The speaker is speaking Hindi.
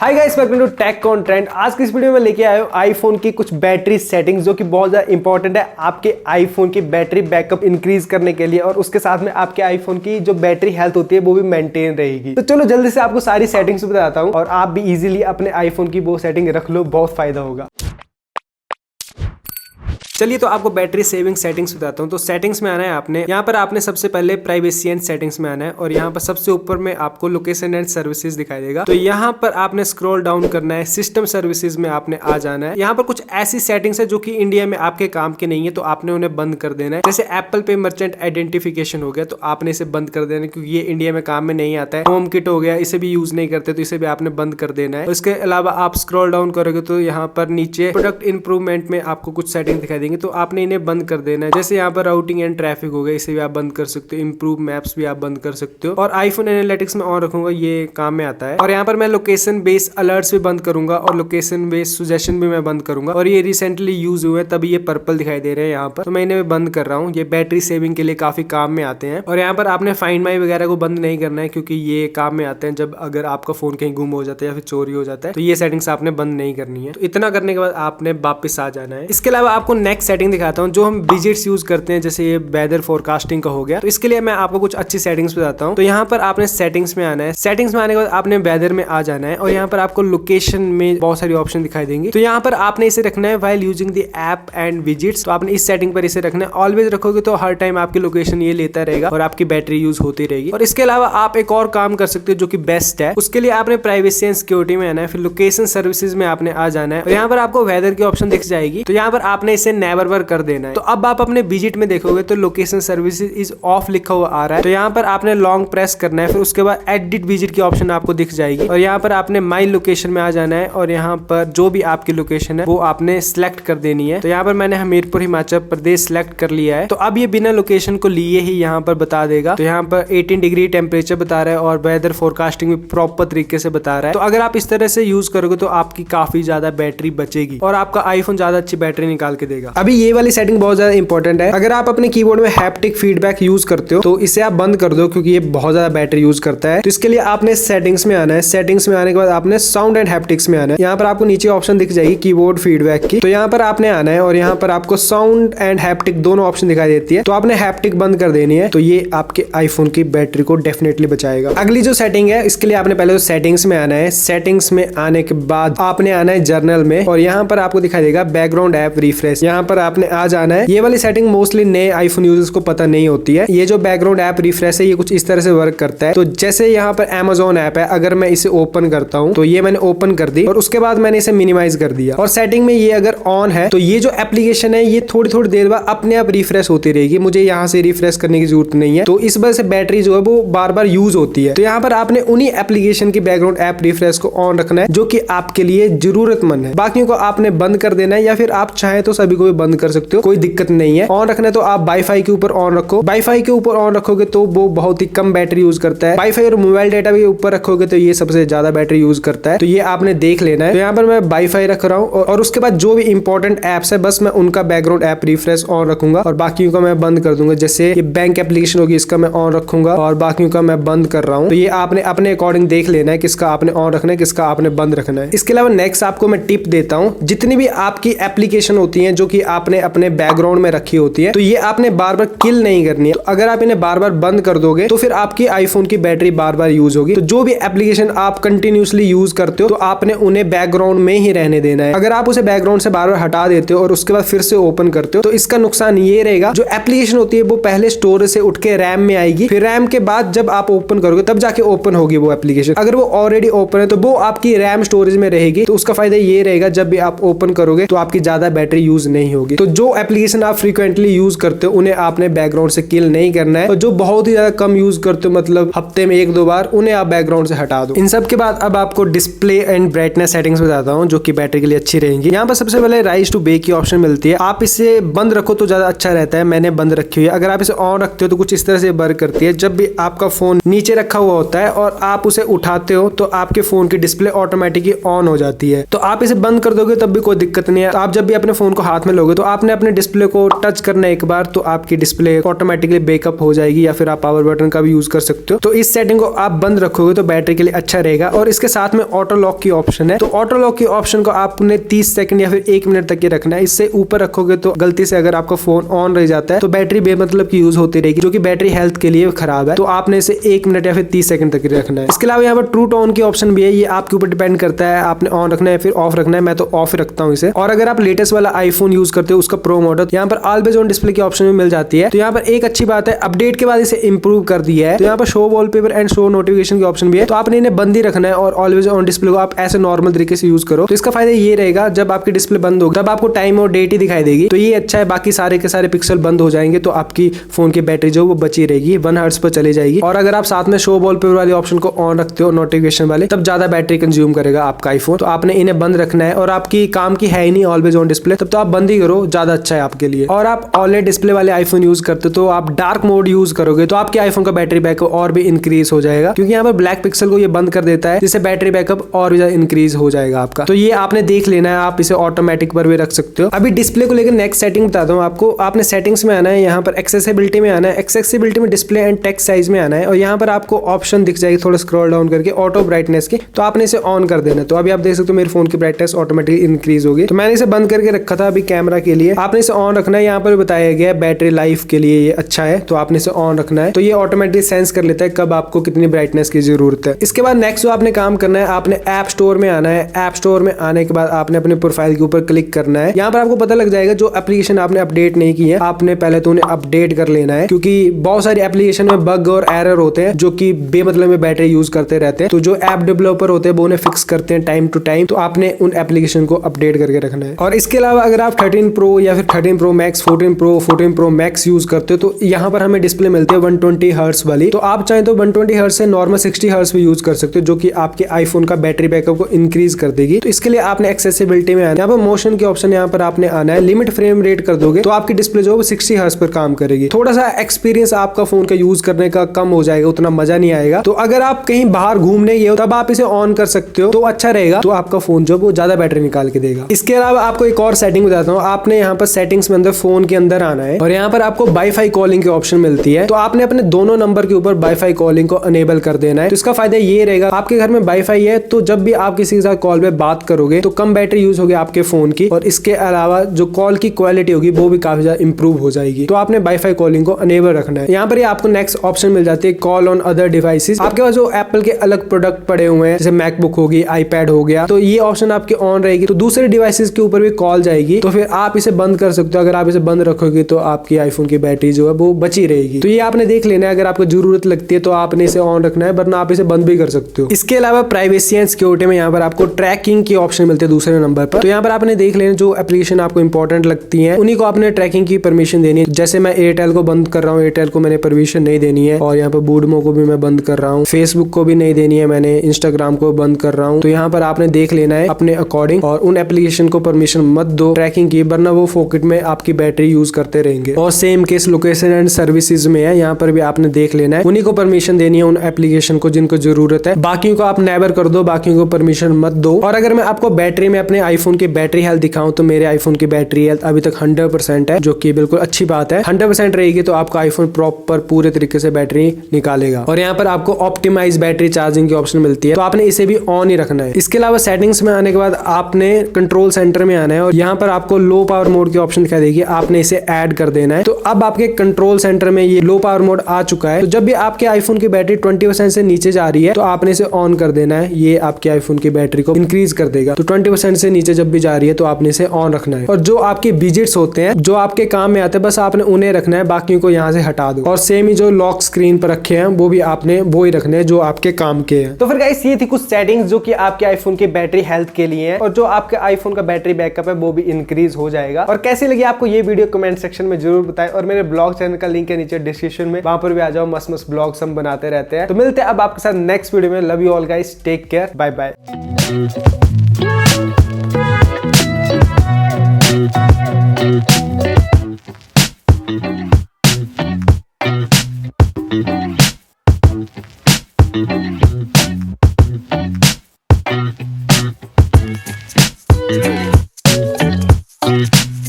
Hi guys, welcome to Tech On Trend. आज की इस वीडियो में लेके आए हो आईफोन की कुछ बैटरी सेटिंग्स जो कि बहुत ज़्यादा इंपॉर्टेंट है आपके आईफोन की बैटरी बैकअप इंक्रीज करने के लिए, और उसके साथ में आपके आईफोन की जो बैटरी हेल्थ होती है वो भी मेंटेन रहेगी। तो चलो जल्दी से आपको सारी सेटिंग्स बताता हूँ और आप भी इजीली अपने आईफोन की वो सेटिंग रख लो, बहुत फायदा होगा। चलिए तो आपको बैटरी सेविंग सेटिंग्स बताता हूँ। तो सेटिंग्स में आना है आपने, यहाँ पर आपने सबसे पहले प्राइवेसी एंड सेटिंग्स में आना है और यहाँ पर सबसे ऊपर में आपको लोकेशन एंड सर्विसेज दिखाई देगा। तो यहाँ पर आपने स्क्रॉल डाउन करना है, सिस्टम सर्विसेज में आपने आ जाना है। यहाँ पर कुछ ऐसी सेटिंग्स है जो कि इंडिया में आपके काम के नहीं है, तो आपने उन्हें बंद कर देना है। जैसे एप्पल पे मर्चेंट आइडेंटिफिकेशन हो गया, तो आपने इसे बंद कर देना है क्योंकि ये इंडिया में काम में नहीं आता है। होम किट हो गया, इसे भी यूज नहीं करते, तो इसे भी आपने बंद कर देना है। इसके अलावा आप स्क्रॉल डाउन करोगे तो यहाँ पर नीचे प्रोडक्ट इंप्रूवमेंट में आपको कुछ सेटिंग दिखाई देंगे, तो आपने इन्हें बंद कर देना है। जैसे यहाँ पर राउटिंग एंड ट्रैफिक हो गया, इसे भी आप बंद कर सकते हो। इंप्रूव मैप्स भी आप बंद कर सकते हो और आईफोन एनालिटिक्स में ऑन रखूंगा, ये काम में आता है। और यहाँ पर मैं लोकेशन बेस्ड अलर्ट्स भी बंद करूंगा और लोकेशन बेस्ड सजेशन भी मैं बंद करूंगा। और ये रिसेंटली यूज हुए तभी ये पर्पल दिखाई दे रहे हैं यहाँ पर, तो मैं इन्हें बंद कर रहा हूँ। ये बैटरी सेविंग के लिए काफी काम में आते हैं। और यहाँ पर आपने फाइंड माई वगैरह को बंद नहीं करना है क्योंकि ये काम में आते हैं जब अगर आपका फोन कहीं गुम हो जाता है या फिर चोरी हो जाता है, तो ये सेटिंग्स आपने बंद नहीं करनी है। तो इतना करने के बाद आपने वापस आ जाना है। इसके अलावा आपको नेक्स्ट सेटिंग दिखाता हूँ जो हम विजिट्स यूज करते हैं, जैसे ये वेदर फोरकास्टिंग का हो गया। तो इसके लिए मैं आपको कुछ अच्छी सेटिंग्स बताता हूँ। तो यहाँ पर आपने सेटिंग्स में आना है। सेटिंग्स में आने के बाद आपने वेदर में आ जाना है और यहाँ पर आपको लोकेशन में बहुत सारी ऑप्शन दिखाई देंगी। तो यहाँ पर आपने इसे रखना है while using the app and visits. तो आपने इस सेटिंग पर इसे रखना है। ऑलवेज रखोगे तो हर टाइम आपकी लोकेशन ये लेता रहेगा और आपकी बैटरी यूज होती रहेगी। और इसके अलावा आप एक और काम कर सकते हो जो कि बेस्ट है। उसके लिए आपने प्राइवेसी एंड सिक्योरिटी में आना है, फिर लोकेशन सर्विसेज में आपने आ जाना है और यहाँ पर आपको वेदर की ऑप्शन दिख जाएगी। तो यहाँ पर आपने इसे नेवर वर्क कर देना है। तो अब आप अपने विजिट में देखोगे तो लोकेशन सर्विसेज इज ऑफ लिखा हुआ आ रहा है। तो यहाँ पर आपने लॉन्ग प्रेस करना है, फिर उसके बाद एडिट विजिट की ऑप्शन आपको दिख जाएगी और यहाँ पर आपने माई लोकेशन में आ जाना है और यहाँ पर जो भी आपकी लोकेशन है वो आपने सिलेक्ट कर देनी है। तो यहाँ पर मैंने हमीरपुर हिमाचल प्रदेश सिलेक्ट कर लिया है। तो अब ये बिना लोकेशन को लिए ही यहाँ पर बता देगा। तो यहाँ पर 18 डिग्री टेम्परेचर बता रहा है और वेदर फोरकास्टिंग भी प्रॉपर तरीके से बता रहा है। तो अगर आप इस तरह से यूज करोगे तो आपकी काफी ज्यादा बैटरी बचेगी और आपका आईफोन ज्यादा अच्छी बैटरी निकाल के देगा। अभी ये वाली सेटिंग बहुत ज्यादा इंपॉर्टेंट है। अगर आप अपने कीबोर्ड में हैप्टिक फीडबैक यूज करते हो तो इसे आप बंद कर दो क्योंकि ये बहुत ज्यादा बैटरी यूज करता है। तो इसके लिए आपने सेटिंग्स में आना है। सेटिंग्स में आने के बाद आपने साउंड एंड हैप्टिक्स में आना है। यहाँ पर आपको नीचे ऑप्शन दिख जाएगी कीबोर्ड फीडबैक की। तो यहाँ पर आपने आना है और यहाँ पर आपको साउंड एंड हैप्टिक दोनों ऑप्शन दिखाई देती है। तो आपने हैप्टिक बंद कर देनी है। तो ये आपके आईफोन की बैटरी को डेफिनेटली बचाएगा। अगली जो सेटिंग है इसके लिए आपने पहले तो सेटिंग्स में आना है। सेटिंग्स में आने के बाद आपने आना है जर्नल में और यहाँ पर आपको दिखाई देगा बैकग्राउंड ऐप रिफ्रेश। यहाँ पर आपने आ जाना है। ये वाली सेटिंग मोस्टली नए आईफोन यूजर्स को पता नहीं होती है। ये जो बैकग्राउंड ऐप रिफ्रेश है ये कुछ इस तरह से वर्क करता है। तो जैसे यहाँ पर Amazon ऐप है, अगर मैं इसे ओपन करता हूँ तो ये मैंने ओपन कर दी और उसके बाद मैंने इसे मिनिमाइज कर दिया और सेटिंग में ये अगर ऑन है तो ये जो एप्लीकेशन है ये थोड़ी थोड़ी देर बाद अपने आप रिफ्रेश होती रहेगी। मुझे यहाँ से रिफ्रेश करने की जरूरत नहीं है। तो इस वजह से बैटरी जो है वो बार बार यूज होती है। तो यहाँ पर आपने उन्हीं एप्लीकेशन की बैकग्राउंड ऐप रिफ्रेश को ऑन रखना है जो कि आपके लिए जरूरतमंद है। बाकियों को आपने बंद कर देना है या फिर आप चाहे तो सभी को भी बंद कर सकते हो, कोई दिक्कत नहीं है। ऑन रखना है तो आप वाईफाई के ऊपर ऑन रखो। वाईफाई के ऊपर ऑन रखोगे तो वो बहुत ही कम बैटरी यूज करता है। वाईफाई और मोबाइल डेटा भी ऊपर रखोगे तो ये सबसे ज्यादा बैटरी यूज करता है। तो ये आपने देख लेना है। तो यहाँ पर मैं वाईफाई रख रहा हूँ और उसके बाद जो भी इंपॉर्टेंट एप्स है बस मैं उनका बैकग्राउंड ऐप रिफ्रेश ऑन रखूंगा और बाकियों का मैं बंद कर दूंगा। जैसे ये बैंक एप्लीकेशन होगी इसका मैं ऑन रखूंगा और बाकियों का मैं बंद कर रहा हूँ। तो ये आपने अपने अकॉर्डिंग देख लेना है किसका आपने ऑन रखना है, किसका आपने बंद रखना है। इसके अलावा नेक्स्ट आपको मैं टिप देता हूँ, जितनी भी आपकी एप्लीकेशन होती है जो कि आपने अपने बैकग्राउंड में रखी होती है तो ये आपने बार बार किल नहीं करनी है। तो अगर आप इन्हें बार बार बंद कर दोगे तो फिर आपकी आईफोन की बैटरी बार बार यूज होगी। तो जो भी एप्लीकेशन आप कंटिन्यूसली यूज करते हो तो आपने उन्हें बैकग्राउंड में ही रहने देना है। अगर आप उसे बैकग्राउंड से बार बार हटा देते हो और उसके बाद फिर से ओपन करते हो तो इसका नुकसान ये रहेगा, जो एप्लीकेशन होती है वो पहले स्टोरेज से उठ के रैम में आएगी, फिर रैम के बाद जब आप ओपन करोगे तब जाके ओपन होगी वो एप्लीकेशन। अगर वो ऑलरेडी ओपन है तो वो आपकी रैम स्टोरेज में रहेगी। तो उसका फायदा ये रहेगा जब भी आप ओपन करोगे तो आपकी ज्यादा बैटरी यूज नहीं होगी। तो जो एप्लीकेशन आप फ्रीक्वेंटली यूज करते हो उन्हें आपने बैकग्राउंड से किल नहीं करना है और जो बहुत ही ज्यादा कम यूज करते हो मतलब हफ्ते में 1-2 बार, उन्हें आप बैकग्राउंड से हटा दो। इन सब के बाद अब आपको डिस्प्ले एंड ब्राइटनेस सेटिंग्स बताता हूँ जो कि बैटरी के लिए अच्छी रहेंगी। यहाँ पर सबसे पहले राइज टू बे की ऑप्शन मिलती है। आप इसे बंद रखो तो ज्यादा अच्छा रहता है, मैंने बंद रखी हुई है। अगर आप इसे ऑन रखते हो तो कुछ इस तरह से वर्क करती है। जब भी आपका फोन नीचे रखा हुआ होता है और आप उसे उठाते हो तो आपके फोन की डिस्प्ले ऑटोमेटिकली ऑन हो जाती है। तो आप इसे बंद कर दोगे तब भी कोई दिक्कत नहीं है। तो आप जब भी अपने फोन को हाथ में लोगे तो आपने अपने डिस्प्ले को टच करना एक बार तो आपकी डिस्प्ले ऑटोमेटिकली बैकअप हो जाएगी, या फिर आप पावर बटन का भी यूज कर सकते हो। तो इस सेटिंग को आप बंद रखोगे तो बैटरी के लिए अच्छा रहेगा। और इसके साथ में ऑटो लॉक की ऑप्शन है, तो ऑटो लॉक की ऑप्शन को आपने 30 सेकंड या फिर 1 मिनट तक ही रखना है। इससे ऊपर रखोगे तो गलती से अगर आपका फोन ऑन रह जाता है तो बैटरी बेमतलब की यूज होती रहेगी, जो कि बैटरी हेल्थ के लिए खराब है। तो आपने इसे 1 मिनट या फिर 30 सेकंड तक ही रखना है। इसके अलावा यहाँ पर ट्रू टोन की ऑप्शन भी है, ये आपके ऊपर डिपेंड करता है आपने ऑन रखना है फिर ऑफ रखना है। मैं तो ऑफ रखता हूँ इसे। और अगर आप लेटेस्ट वाला आईफोन यूज करते हो उसका प्रो मॉडल, यहाँ पर ऑलवेज ऑन डिस्प्ले की ऑप्शन भी मिल जाती है। तो यहाँ पर एक अच्छी बात है, अपडेट के बाद इसे इंप्रूव कर दिया है। तो यहाँ पर show wallpaper and show notification की ऑप्शन भी है, तो आपने इन्हें बंद ही रखना है और ऑलवेज ऑन डिस्प्ले को आप ऐसे नॉर्मल तरीके से यूज करो। तो इसका फायदा ये रहेगा, जब आपकी डिस्प्ले बंद होगी तब आपको टाइम और डेट ही दिखाई देगी। तो ये अच्छा है, बाकी सारे के सारे पिक्सल बंद हो जाएंगे तो आपकी फोन की बैटरी जो वो बची रहेगी, 1 हर्ट्ज पर चली जाएगी। और अगर आप साथ में शो वॉलपेपर वाले ऑप्शन को ऑन रखते हो नोटिफिकेशन वाले, तब ज्यादा बैटरी कंज्यूम करेगा आपका आईफोन। तो आपने इन्हें बंद रखना है, और आपकी काम की है ही नहीं ऑलवेज ऑन डिस्प्ले, तब तो आप बंद ही करो, ज्यादा अच्छा है आपके लिए। और आप ऑलरेडी डिस्प्ले वाले आईफोन यूज करते हो तो आप डार्क मोड यूज करोगे तो आपके आईफोन का बैटरी बैकअप और भी इंक्रीज हो जाएगा, क्योंकि यहाँ पर ब्लैक पिक्सल को ये बंद कर देता है, जिससे बैटरी बैकअप और भी ज्यादा इंक्रीज हो जाएगा आपका। तो ये आपने देख लेना है, आप इसे ऑटोमेटिक पर भी रख सकते हो। अभी डिस्प्ले को लेकर नेक्स्ट सेटिंग बताता हूँ आपको। आपने सेटिंग्स में आना है, यहाँ पर एक्सेसिबिलिटी में आना है, एक्सेसिबिलिटी में डिस्प्ले एंड टेक्स्ट साइज में आना है, और यहाँ पर आपको ऑप्शन दिख जाएगी थोड़ा स्क्रॉल डाउन करके ऑटो ब्राइटनेस की, तो आपने इसे ऑन कर देना। तो अभी आप देख सकते हो मेरे फोन की ब्राइटनेस ऑटोमेटिकली इंक्रीज होगी। तो मैंने इसे बंद करके रखा था अभी कैमरा के लिए, आपने इसे ऑन रखना है। यहाँ पर बताया गया है बैटरी लाइफ के लिए ये अच्छा है, तो आपने इसे ऑन रखना है। तो ये ऑटोमेटिकली सेंस कर लेता है कब आपको कितनी ब्राइटनेस की जरूरत है। इसके बाद नेक्स्ट जो आपने काम करना है, आपने ऐप स्टोर में आना है। ऐप स्टोर में आने के बाद आपने अपने प्रोफाइल के ऊपर क्लिक करना है। यहाँ पर आपको पता लग जाएगा जो एप्लीकेशन आपने अपडेट नहीं की है, आपने पहले तो उन्हें अपडेट कर लेना है, क्योंकि बहुत सारी एप्लीकेशन में बग और एरर होते हैं जो कि बेमतलब में बैटरी यूज करते रहते हैं। तो जो ऐप डेवलपर होते हैं वो उन्हें फिक्स करते हैं टाइम टू टाइम, तो आपने उन एप्लीकेशन को अपडेट करके रखना है। और इसके अलावा अगर आप 13 प्रो या फिर 13 pro max, 14 pro max use करते हो तो यहाँ पर हमें डिस्प्ले मिलती है 120 हर्ट्ज वाली। तो आप चाहें तो 120 हर्ट्ज से नॉर्मल 60 हर्ट्ज भी यूज कर सकते हो, जो कि आपके आईफोन का बैटरी बैकअप को इंक्रीज कर देगी। तो इसके लिए आपने एक्सेसिबिलिटी में आना है, यहाँ पर मोशन के ऑप्शन यहाँ पर आपने आना है। लिमिट फ्रेम रेट कर दोगे तो आपकी डिस्प्ले जो है 60 हर्ट्ज पर काम करेगी। थोड़ा सा एक्सपीरियंस आपका फोन का यूज करने का कम हो जाएगा, उतना मजा नहीं आएगा। तो अगर आप कहीं बाहर घूमने गए हो तब आप इसे ऑन कर सकते हो, तो अच्छा रहेगा। तो आपका फोन जो वो ज्यादा बैटरी निकाल के देगा। इसके अलावा आपको एक और सेटिंग बताता हूँ। आपने यहाँ पर सेटिंग्स में अंदर फोन के अंदर आना है, और यहाँ पर आपको वाईफाई कॉलिंग की ऑप्शन मिलती है। तो आपने अपने दोनों नंबर के ऊपर वाईफाई कॉलिंग को अनेबल कर देना है। तो इसका फायदा ये रहेगा, आपके घर में वाईफाई है तो जब भी आप किसी के साथ कॉल पे बात करोगे तो कम बैटरी यूज होगी आपके फोन की, और इसके अलावा जो कॉल की क्वालिटी होगी वो भी काफी ज्यादा इंप्रूव हो जाएगी। तो आपने वाईफाई कॉलिंग को अनेबल रखना है। यहाँ पर ही आपको नेक्स्ट ऑप्शन मिल जाती है कॉल ऑन अदर डिवाइसेस। आपके पास जो एप्पल के अलग प्रोडक्ट पड़े हुए हैं, जैसे मैकबुक होगी, आईपैड हो गया, तो ये ऑप्शन आपके ऑन रहेगी, तो दूसरे डिवाइसेस के ऊपर भी कॉल जाएगी। तो फिर आप इसे बंद कर सकते हो। अगर आप इसे बंद रखोगे तो आपकी आईफोन की बैटरी जो है वो बची रहेगी। तो ये आपने देख लेना है, अगर आपको जरूरत लगती है तो आपने इसे ऑन रखना है, वरना आप इसे बंद भी कर सकते हो। इसके अलावा प्राइवेसी एंड सिक्योरिटी में यहाँ पर आपको ट्रैकिंग की ऑप्शन मिलती है दूसरे नंबर पर। तो यहाँ पर आपने देख लेना जो एप्लीकेशन आपको इंपॉर्टेंट लगती है उन्हीं को आपने ट्रैकिंग की परमिशन देनी है। जैसे मैं एयरटेल को बंद कर रहा हूँ, एयरटेल को मैंने परमिशन नहीं देनी है, और यहाँ पर बूडमो को भी मैं बंद कर रहा हूँ, फेसबुक को भी नहीं देनी है मैंने, इंस्टाग्राम को बंद कर रहा हूँ। तो यहाँ पर आपने देख लेना है अपने अकॉर्डिंग, और उन एप्लीकेशन को परमिशन मत दो ट्रैकिंग की, वरना वो फोकट में आपकी बैटरी यूज करते रहेंगे। और same case location and services में है, यहाँ पर भी आपने देख लेना है, उन्हीं को परमिशन देनी है उन एप्लीकेशन को जिनको जरूरत है, बाकी को आप नेवर कर दो, बाकी को परमिशन मत दो। और अगर मैं आपको बैटरी में अपने आईफोन की बैटरी हेल्थ दिखाऊं तो मेरे आईफोन की बैटरी हेल्थ अभी तक 100% है, जो कि बिल्कुल अच्छी बात है। 100% रहेगी तो आपका आईफोन प्रॉपर पूरे तरीके से बैटरी निकालेगा। और यहाँ पर आपको ऑप्टिमाइज बैटरी चार्जिंग की ऑप्शन मिलती है, तो आपने इसे भी ऑन ही रखना है। इसके अलावा सेटिंग्स में आने के बाद आपने कंट्रोल सेंटर में आना है, और यहाँ पर आपको लो पावर मोड की ऑप्शन दिखाई देगी, आपने इसे ऐड कर देना है। तो अब आपके कंट्रोल सेंटर में ये लो पावर मोड आ चुका है। तो जब भी आपके आईफोन की बैटरी 20% से नीचे जा रही है तो आपने इसे ऑन कर देना है, ये आपके आईफोन की बैटरी को इंक्रीज कर देगा। तो 20% से नीचे जब भी जा रही है तो आपने इसे ऑन रखना है। और जो आपके विजेट्स होते हैं जो आपके काम में आते हैं बस आपने उन्हें रखना है, बाकी को यहाँ से हटा दो। और सेम ही जो लॉक स्क्रीन पर रखे हैं वो भी आपने वो ही रखने हैं जो आपके काम के हैं। तो फिर गाइस ये थी कुछ सेटिंग्स जो कि आपके आईफोन की बैटरी हेल्थ के लिए हैं, और जो आपके आईफोन का बैटरी बैकअप है वो भी इंक्रीज हो जाएगा। और कैसी लगी आपको ये वीडियो कमेंट सेक्शन में जरूर बताएं, और मेरे ब्लॉग चैनल का लिंक है नीचे डिस्क्रिप्शन में, वहां पर भी आ जाओ, मस्त मस्त ब्लॉग्स हम बनाते रहते हैं। तो मिलते हैं अब आपके साथ नेक्स्ट वीडियो में। Love you all guys, take care, bye bye.